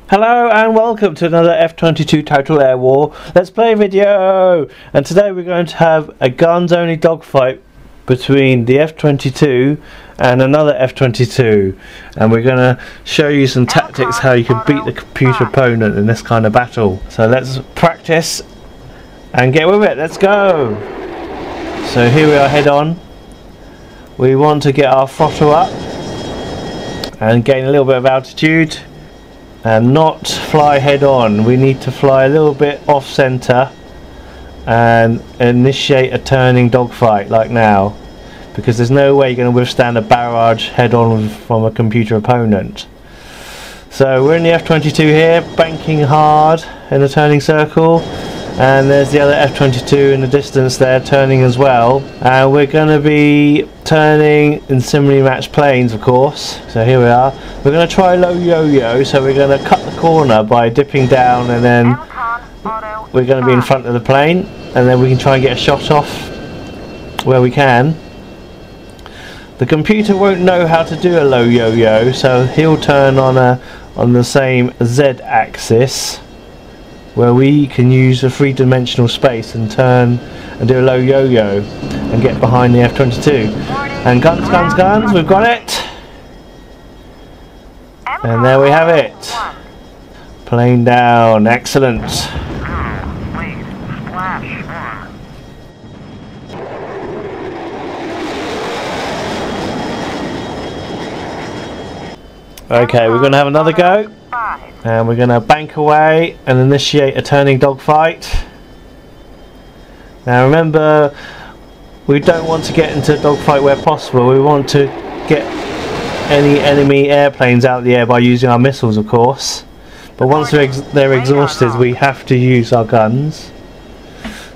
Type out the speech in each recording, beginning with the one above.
Hello and welcome to another F22 Total Air War Let's Play video! And today we're going to have a guns only dogfight between the F22 and another F22, and we're going to show you some tactics how you can beat the computer opponent in this kind of battle. So let's practice and get with it, let's go! So here we are head on. We want to get our throttle up and gain a little bit of altitude and not fly head on. We need to fly a little bit off center and initiate a turning dogfight like now, because there's no way you're going to withstand a barrage head on from a computer opponent. So we're in the F22 here, banking hard in a turning circle, and there's the other F22 in the distance there turning as well, and we're going to be turning in similarly matched planes, of course. So here we are. We're going to try low yo-yo, so we're going to cut the corner by dipping down, and then we're going to be in front of the plane, and then we can try and get a shot off where we can. The computer won't know how to do a low yo-yo, so he'll turn on the same Z axis, where we can use a three-dimensional space and turn and do a low yo-yo and get behind the F22. And guns, guns, guns, we've got it! And there we have it. Plane down, excellent. Okay, we're going to have another go. And we're going to bank away and initiate a turning dogfight. Now remember, we don't want to get into a dogfight where possible. We want to get any enemy airplanes out of the air by using our missiles, of course. But once they're exhausted, we have to use our guns.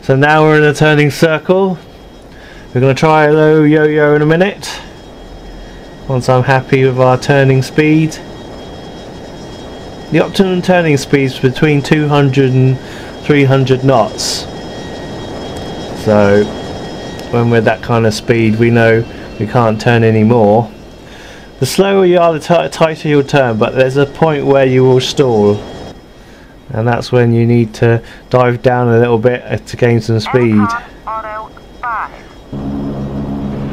So now we're in a turning circle. We're going to try a low yo-yo in a minute, once I'm happy with our turning speed. The optimum turning speed is between 200 and 300 knots. So when we're at that kind of speed, we know we can't turn any more. The slower you are, the tighter you'll turn, but there's a point where you will stall, and that's when you need to dive down a little bit to gain some speed.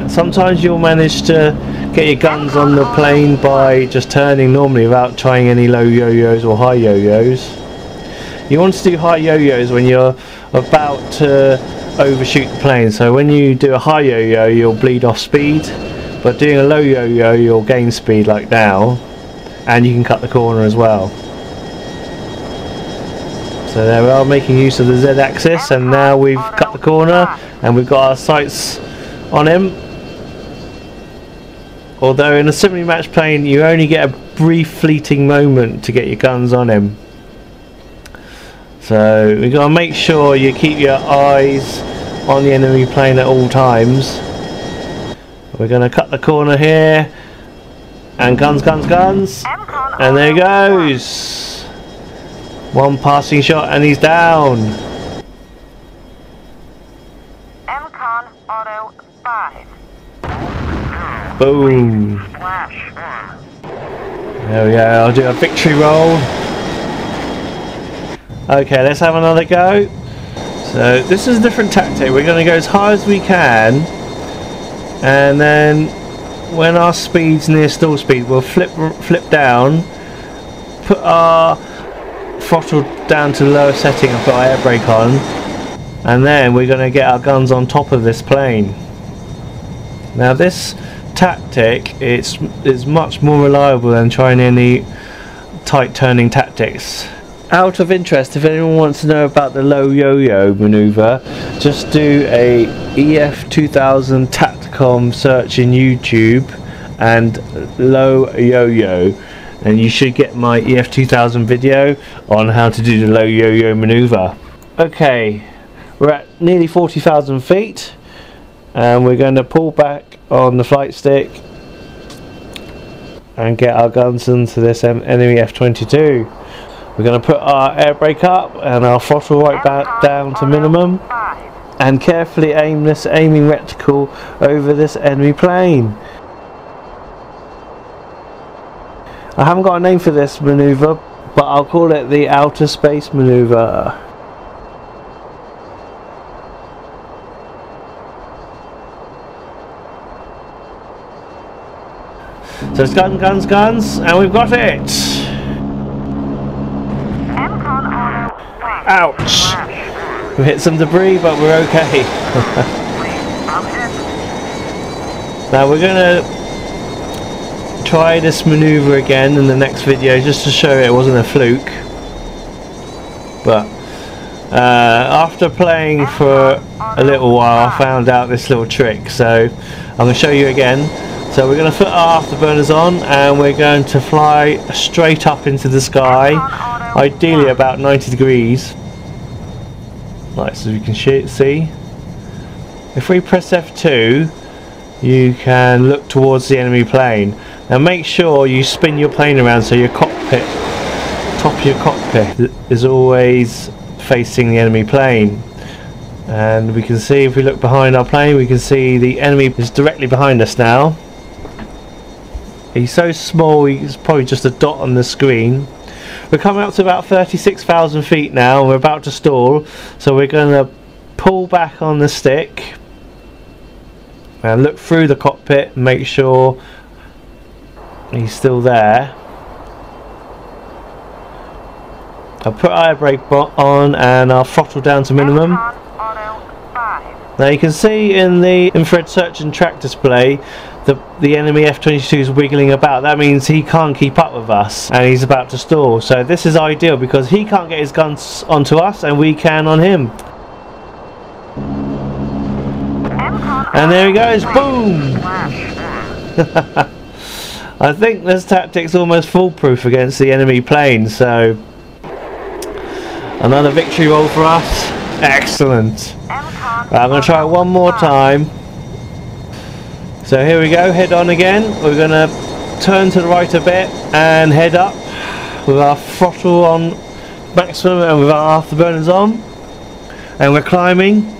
Sometimes you'll manage to get your guns on the plane by just turning normally without trying any low yo-yos or high yo-yos. You want to do high yo-yos when you're about to overshoot the plane. So when you do a high yo-yo, you'll bleed off speed, but doing a low yo-yo, you'll gain speed like now, and you can cut the corner as well. So there we are, making use of the Z axis, and now we've cut the corner and we've got our sights on him. Although in a similarly matched plane you only get a brief fleeting moment to get your guns on him. So we've got to make sure you keep your eyes on the enemy plane at all times. We're going to cut the corner here, and guns, guns, guns, and there he goes. One passing shot and he's down. Boom. There we go, I'll do a victory roll. Okay, let's have another go. So this is a different tactic. We're going to go as high as we can, and then when our speed's near stall speed, we'll flip down, put our throttle down to the lower setting and put our air brake on, and then we're going to get our guns on top of this plane. Now this tactic is much more reliable than trying any tight turning tactics. Out of interest, if anyone wants to know about the low yo-yo maneuver, just do a EF2000 Tacticom search in YouTube and low yo-yo, and you should get my EF2000 video on how to do the low yo-yo maneuver. Okay, we're at nearly 40,000 feet, and we're going to pull back on the flight stick and get our guns into this enemy F22. We're going to put our air brake up and our throttle right back down to minimum, and carefully aim this aiming reticle over this enemy plane. I haven't got a name for this maneuver, but I'll call it the outer space maneuver. So it's guns, guns, guns, and we've got it! Ouch! We hit some debris, but we're okay. Now we're gonna try this maneuver again in the next video, just to show it wasn't a fluke. But after playing for a little while, I found out this little trick, so I'm going to show you again. So we're going to put our afterburners on, and we're going to fly straight up into the sky, ideally about 90 degrees. Right, so you can see. If we press F2, you can look towards the enemy plane. Now make sure you spin your plane around so your cockpit, top of your cockpit is always facing the enemy plane. And we can see, if we look behind our plane, we can see the enemy is directly behind us now. He's so small, he's probably just a dot on the screen. We're coming up to about 36,000 feet now, and we're about to stall, so we're going to pull back on the stick and look through the cockpit and make sure he's still there. I'll put air brake on and I'll throttle down to minimum. Now you can see in the infrared search and track display the enemy F22 is wiggling about. That means he can't keep up with us and he's about to stall. So this is ideal because he can't get his guns onto us and we can on him. And there he goes, boom! I think this tactic's almost foolproof against the enemy plane, so another victory roll for us. Excellent. Right, I'm going to try it one more time. So here we go, head on again. We're going to turn to the right a bit and head up with our throttle on maximum and with our afterburners on. And we're climbing.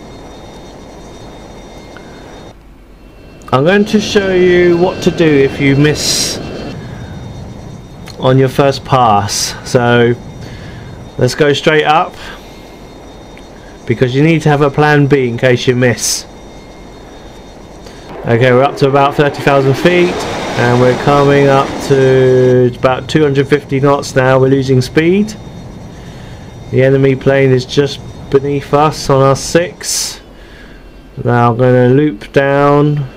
I'm going to show you what to do if you miss on your first pass. So let's go straight up, because you need to have a plan B in case you miss. Okay, we're up to about 30,000 feet and we're coming up to about 250 knots now. We're losing speed. The enemy plane is just beneath us on our 6. Now I'm going to loop down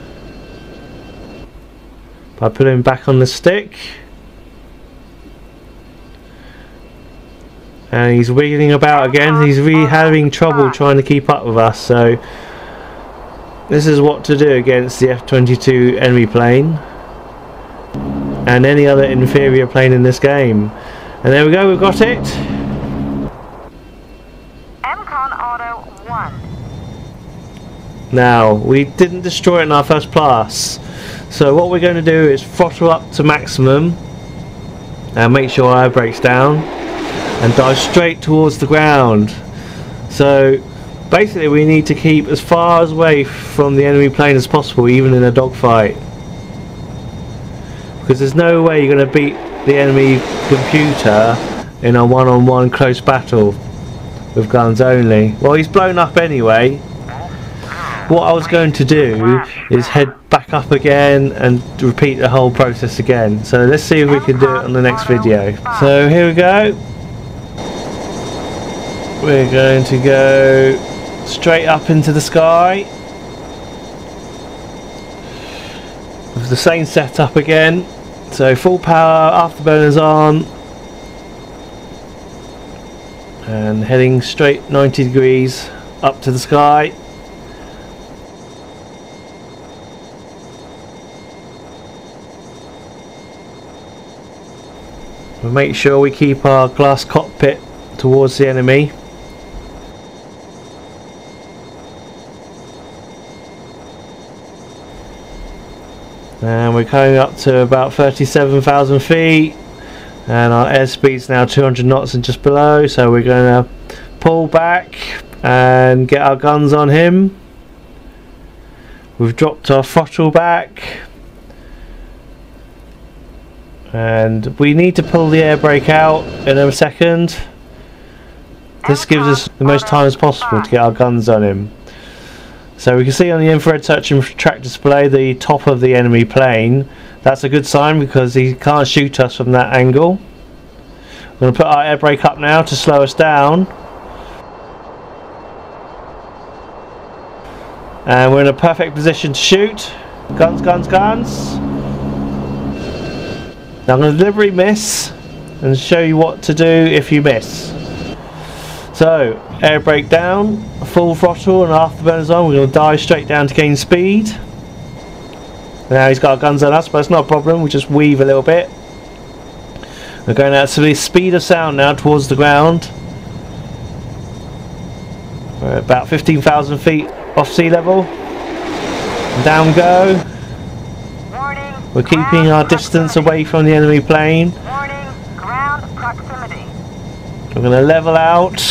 by putting back on the stick, and he's wiggling about again. He's really having trouble trying to keep up with us, so this is what to do against the F22 enemy plane and any other inferior plane in this game. And there we go, we've got it. Now, we didn't destroy it in our first pass, so what we're going to do is throttle up to maximum and make sure our air brake's down and dive straight towards the ground. So basically we need to keep as far away from the enemy plane as possible, even in a dogfight, because there's no way you're going to beat the enemy computer in a one-on-one close battle with guns only. Well, he's blown up anyway. What I was going to do is head back up again and repeat the whole process again. So let's see if we can do it on the next video. So here we go. We're going to go straight up into the sky with the same setup again. So full power, afterburners on, and heading straight 90 degrees up to the sky. We'll make sure we keep our glass cockpit towards the enemy. And we're coming up to about 37,000 feet and our airspeed's now 200 knots and just below, so we're going to pull back and get our guns on him. We've dropped our throttle back And we need to pull the air brake out in a second. This gives us the most time as possible to get our guns on him. So we can see on the infrared search and track display the top of the enemy plane. That's a good sign because he can't shoot us from that angle. We're going to put our air brake up now to slow us down. And we're in a perfect position to shoot. Guns, guns, guns. Now I'm going to deliberately miss and show you what to do if you miss. So, air brake down, full throttle and afterburners on. We're going to dive straight down to gain speed. Now he's got our guns on us, but it's not a problem. We just weave a little bit. We're going out to the speed of sound now towards the ground. We're about 15,000 feet off sea level. And down we go. We're keeping our distance away from the enemy plane. We're going to level out.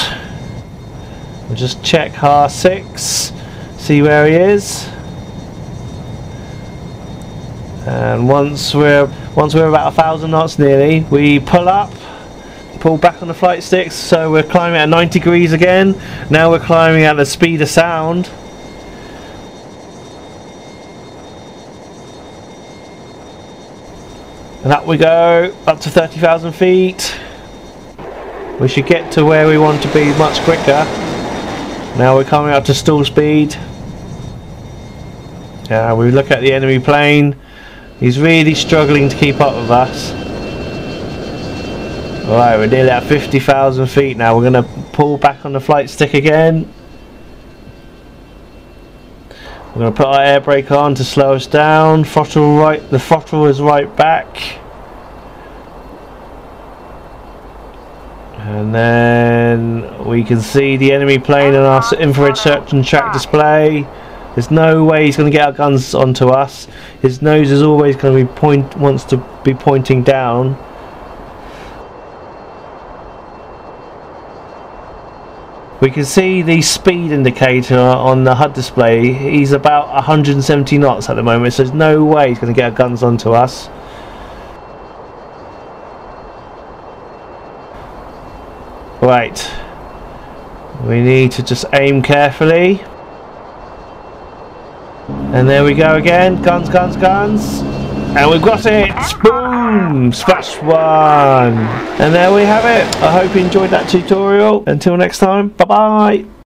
We'll just check R6, see where he is. And once we're about 1,000 knots nearly, we pull up, pull back on the flight sticks. So we're climbing at 90 degrees again. Now we're climbing at the speed of sound. And up we go, up to 30,000 feet. We should get to where we want to be much quicker. Now we're coming up to stall speed. We look at the enemy plane. He's really struggling to keep up with us. Alright, we're nearly at 50,000 feet now. We're going to pull back on the flight stick again. We're going to put our air brake on to slow us down. Throttle right, the throttle is right back. And then we can see the enemy plane on our infrared search and track display. There's no way he's going to get our guns onto us. His nose is always going to be wants to be pointing down. We can see the speed indicator on the HUD display. He's about 170 knots at the moment, so there's no way he's going to get our guns onto us. Right, we need to just aim carefully. And there we go again, guns, guns, guns. And we've got it! Boom! Splash one! And there we have it. I hope you enjoyed that tutorial. Until next time, bye bye!